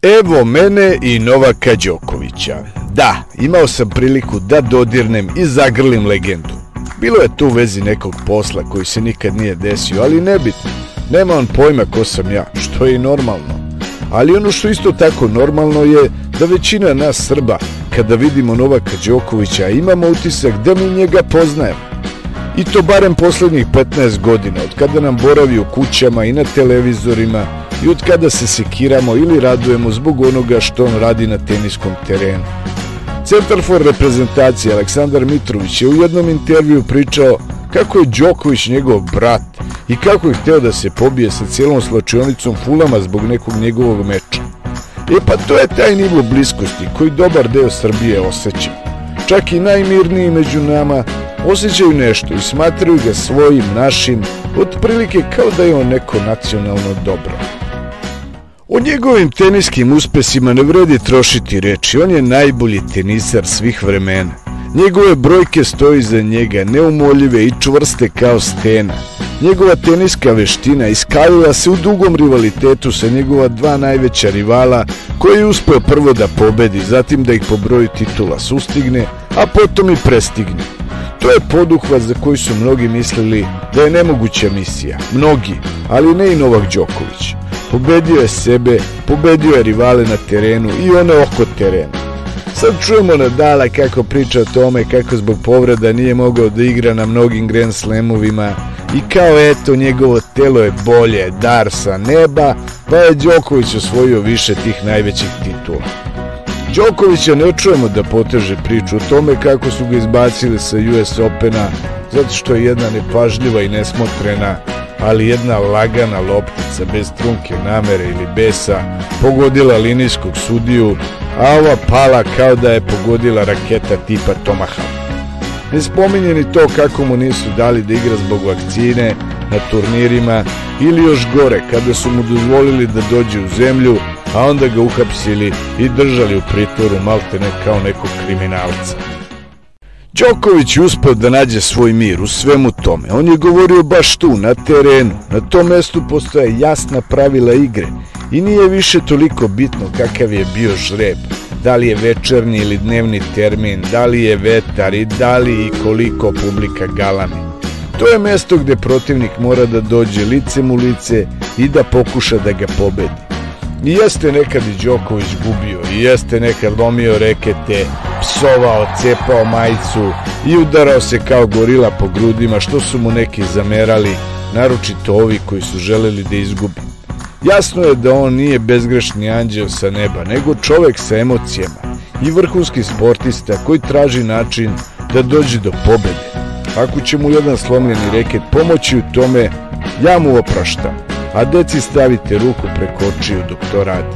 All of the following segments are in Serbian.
Evo mene i Novaka Đokovića. Da, imao sam priliku da dodirnem i zagrlim legendu. Bilo je tu u vezi nekog posla koji se nikad nije desio, ali nebitno. Nema on pojma ko sam ja, što je i normalno. Ali ono što isto tako normalno je da većina nas Srba, kada vidimo Novaka Đokovića, imamo utisak da mi njega poznajemo. I to barem poslednjih 15 godina, od kada nam boravi u kućama i na televizorima i od kada se sekiramo ili radujemo zbog onoga što on radi na teniskom terenu. Centarfor reprezentacije Aleksandar Mitrović je u jednom intervju pričao kako je Đoković njegov brat i kako je hteo da se pobije sa cijelom slačionicom fulama zbog nekog njegovog meča. Pa to je taj nivo bliskosti koji dobar deo Srbije osjeća. Čak i najmirniji među nama osjećaju nešto i smatraju ga svojim, našim, otprilike kao da je on neko nacionalno dobro. O njegovim teniskim uspesima ne vredi trošiti reči, on je najbolji tenisar svih vremena. Njegove brojke stoji iza njega, neumoljive i čvrste kao stena. Njegova teniska veština iskalila se u dugom rivalitetu sa njegova dva najveća rivala, koji je uspeo prvo da pobedi, zatim da ih po broju titula sustigne, a potom i prestigne. To je poduhvat za koji su mnogi mislili da je nemoguća misija. Mnogi, ali ne i Novak Đoković. Pobedio je sebe, pobedio je rivale na terenu i one oko terena. Sad čujemo Nadala kako priča o tome kako zbog povreda nije mogao da igra na mnogim Grand Slamovima i kao eto njegovo telo je bolje, dar sa neba, pa je Đoković osvojio više tih najvećih titula. Đokovića ne čujemo da poteže priču o tome kako su ga izbacili sa US Opena zato što je jedna nepažljiva i nesmotrena, ali jedna lagana loptica bez trunke namere ili besa pogodila linijskog sudiju, a ova pala kao da je pogodila raketa tipa Tomahawk. Ne spominje ni to kako mu nisu dali da igra zbog vakcine na turnirima ili još gore kada su mu dozvolili da dođe u zemlju, a onda ga uhapsili i držali u pritvoru maltene kao nekog kriminalca. Đoković je uspeo da nađe svoj mir u svemu tome. On je govorio baš tu, na terenu. Na tom mestu postoje jasna pravila igre i nije više toliko bitno kakav je bio žreb, da li je večernji ili dnevni termin, da li je vetar i da li i koliko publika galami. To je mesto gde protivnik mora da dođe licem u lice i da pokuša da ga pobedi. I jeste nekad i Đoković gubio, i jeste nekad lomio rekete, psovao, cepao majicu i udarao se kao gorila po grudima, što su mu neki zamerali, naročito ovi koji su želeli da izgubi. Jasno je da on nije bezgrešni anđeo sa neba, nego čovek sa emocijama i vrhunski sportista koji traži način da dođe do pobede. Ako će mu jedan slomljeni reket pomoći u tome, ja mu opraštam, a deci stavite ruku preko očiju dok to radi.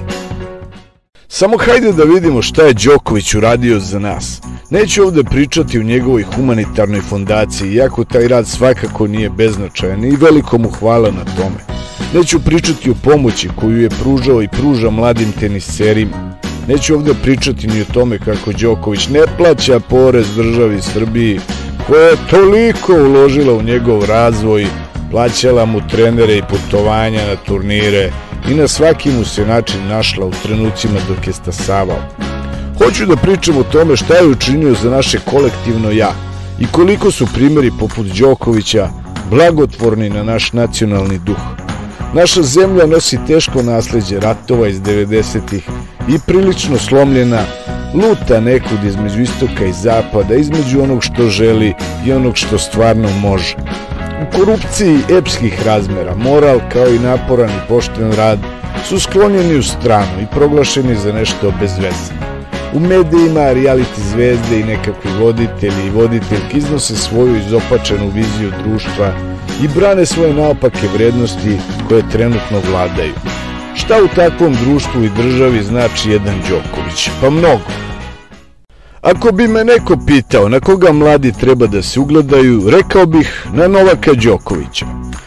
Samo hajde da vidimo šta je Đoković uradio za nas. Neću ovde pričati o njegovoj humanitarnoj fondaciji, iako taj rad svakako nije beznačajan i veliko mu hvala na tome. Neću pričati o pomoći koju je pružao i pruža mladim teniserima. Neću ovde pričati ni o tome kako Đoković ne plaća porez državi Srbiji, koja je toliko uložila u njegov razvoj, plaćala mu trenere i putovanja na turnire i na svaki mu se način našla u trenucima dok je stasavao. Hoću da pričam o tome šta je učinio za naše kolektivno ja i koliko su primjeri poput Đokovića blagotvorni na naš nacionalni duh. Naša zemlja nosi teško nasleđe ratova iz 90-ih i prilično slomljena, luta nekud između istoka i zapada, između onog što želi i onog što stvarno može. U korupciji epskih razmera, moral kao i naporan i pošten rad su sklonjeni u stranu i proglašeni za nešto bez veze. U medijima reality zvezde i nekakvi voditelji i voditeljki iznose svoju izopačenu viziju društva i brane svoje naopake vrednosti koje trenutno vladaju. Šta u takvom društvu i državi znači jedan Đoković? Pa mnogo. Ako bi me neko pitao na koga mladi treba da se ugledaju, rekao bih na Novaka Đokovića.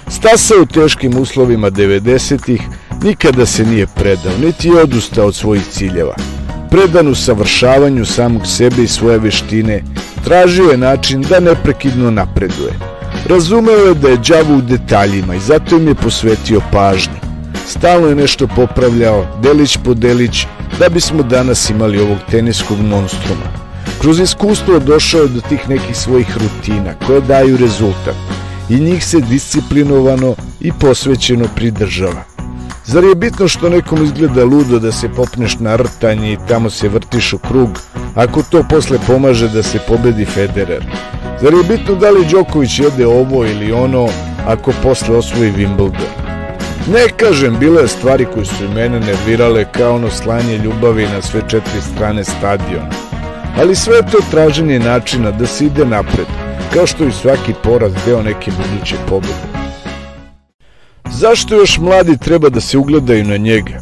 Stasao u teškim uslovima 90-ih, nikada se nije predao, niti je odustao od svojih ciljeva. Predan u savršavanju samog sebe i svoje veštine, tražio je način da neprekidno napreduje. Razumeo je da je đavo u detaljima i zato im je posvetio pažnju. Stalno je nešto popravljao, delić po delić, da bismo danas imali ovog teniskog monstruma. Kroz iskustvo došao je do tih nekih svojih rutina koje daju rezultat i njih se disciplinovano i posvećeno pridržava. Zar je bitno što nekom izgleda ludo da se popneš na rtanje i tamo se vrtiš u krug, ako to posle pomaže da se pobedi Federer? Zar je bitno da li Đoković jede ovo ili ono, ako posle osvoji Wimbledon? Ne kažem, bilo je stvari koje su i mene nervirale, kao ono slanje ljubavi na sve 4 strane stadiona. Ali sve je to traženje načina da se ide napred, kao što i svaki poraz deo neke buduće pobede. Zašto još mladi treba da se ugledaju na njega?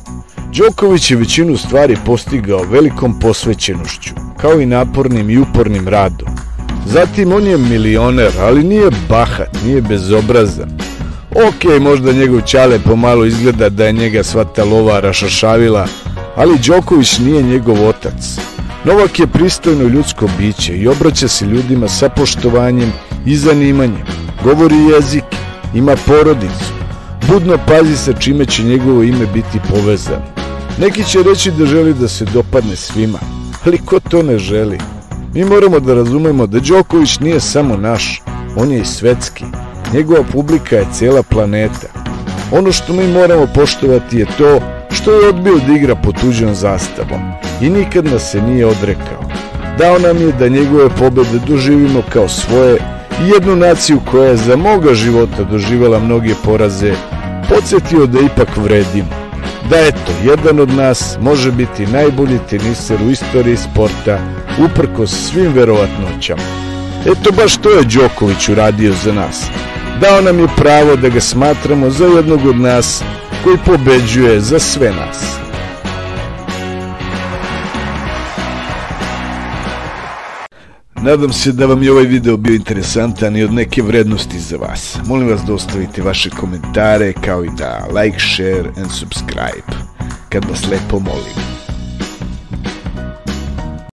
Đoković je većinu stvari postigao velikom posvećenošću, kao i napornim i upornim radom. Zatim, on je milioner, ali nije bahat, nije bezobrazan. Ok, možda njegov ćale pomalo izgleda da je njega sva ta lova rašašavila, ali Đoković nije njegov otac. Novak je pristojno ljudsko biće i obraća se ljudima sa poštovanjem i zanimanjem. Govori jezike, ima porodicu, budno pazi sa čime će njegovo ime biti povezano. Neki će reći da želi da se dopadne svima, ali ko to ne želi? Mi moramo da razumemo da Đoković nije samo naš, on je i svetski. Njegova publika je cijela planeta. Ono što mi moramo poštovati je to što je odbio da igra pod tuđom zastavom i nikad nas se nije odrekao. Dao nam je da njegove pobede doživimo kao svoje i jednu naciju koja je za moga života doživjela mnoge poraze, podsjetio da ipak vredimo. Da eto, jedan od nas može biti najbolji teniser u istoriji sporta, uprkos svim verovatnoćama. Eto, baš to je Đoković uradio za nas. Dao nam je pravo da ga smatramo za jednog od nas koji pobeđuje za sve nas. Nadam se da vam je ovaj video bio interesantan i od neke vrednosti za vas. Molim vas da ostavite vaše komentare, kao i da like, share and subscribe, kad vas lepo molim.